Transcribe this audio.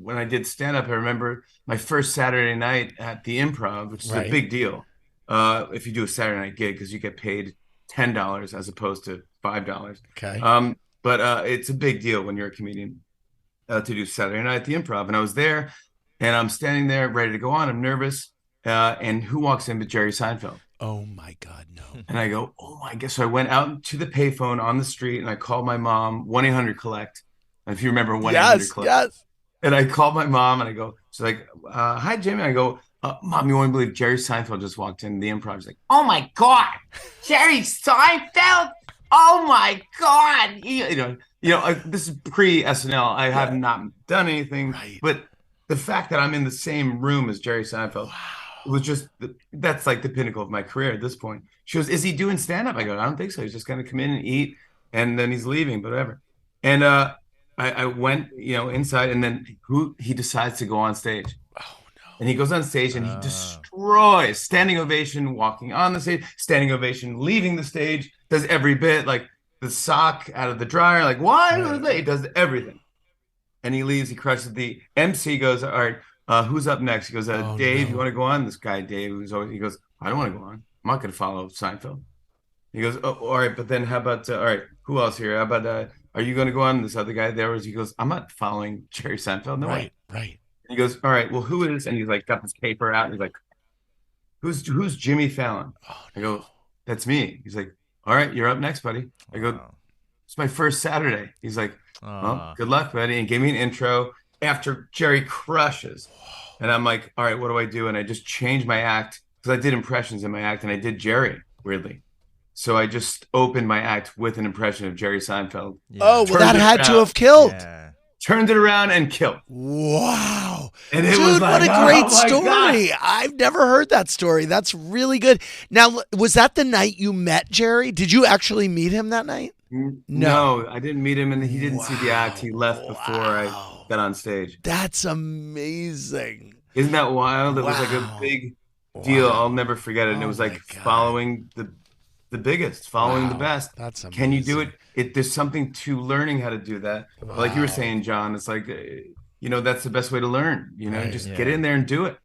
when I did stand up, I remember my first Saturday night at the Improv, which is a Right. big deal. If you do a Saturday night gig, because you get paid $10 as opposed to $5. Okay. But it's a big deal when you're a comedian to do Saturday night at the Improv. And I was there, and I'm standing there ready to go on. I'm nervous, and who walks in but Jerry Seinfeld? Oh my God, no. And I go, oh my God. So I went out to the payphone on the street and I called my mom, 1-800-collect. And if you remember 1-800 Yes, collect. yes. And I called my mom and I go, she's like, hi, Jimmy. I go, Mom, you won't believe Jerry Seinfeld just walked in the Improv. She's like, oh my God, Jerry Seinfeld. Oh my God. This is pre SNL. I have Yeah. not done anything, Right. but the fact that I'm in the same room as Jerry Seinfeld was just that's like the pinnacle of my career at this point. She goes, "Is he doing stand up?" I go, "I don't think so. He's just gonna come in and eat, and then he's leaving, but whatever." And I went, inside, and then who he decides to go on stage, Oh and he goes on stage and he Uh, destroys standing ovation, walking on the stage, standing ovation, leaving the stage, does every bit like the sock out of the dryer, like why? no. Right. He does everything, and he leaves. He crushes. The MC goes, "All right, who's up next?" He goes, Oh "Dave, you no. want to go on?" This guy, Dave, who's always, he goes, "I don't want to go on. I'm not going to follow Seinfeld." He goes, "Oh, all right, but then how about all right? Who else here? How about are you going to go on?" This other guy there was. He goes, "I'm not following Jerry Seinfeld. No way." Right. Right. And he goes, "All right, well, who is?" And he's like, got this paper out, and he's like, "Who's Jimmy Fallon?" Oh I no. go, "That's me." He's like, "All right, you're up next, buddy." I go, wow. "It's my first Saturday." He's like, "Well, Uh, good luck, buddy," and gave me an intro after Jerry crushes. And I'm like, all right, what do I do? And I just changed my act because I did impressions in my act and I did Jerry, weirdly. So I just opened my act with an impression of Jerry Seinfeld, Oh, yeah. well, that turned it had to around, have killed. Yeah. and killed. Wow. And it was Dude, what like, a oh great my God. story. I've never heard that story. That's really good. Now, was that the night you met Jerry? Did you actually meet him that night? No. No, I didn't meet him and he didn't see the act. Wow. He left before I Wow. got on stage. That's amazing. Isn't that wild? It was like a Wow. big deal. I'll Wow. never forget it. And it Oh was my like God. following the biggest, following the Wow. best. That's Can you do amazing. it? There's something to learning how to do that. Like you were Wow. saying, John, it's like that's the best way to learn. Right. Just get Yeah. in there and do it.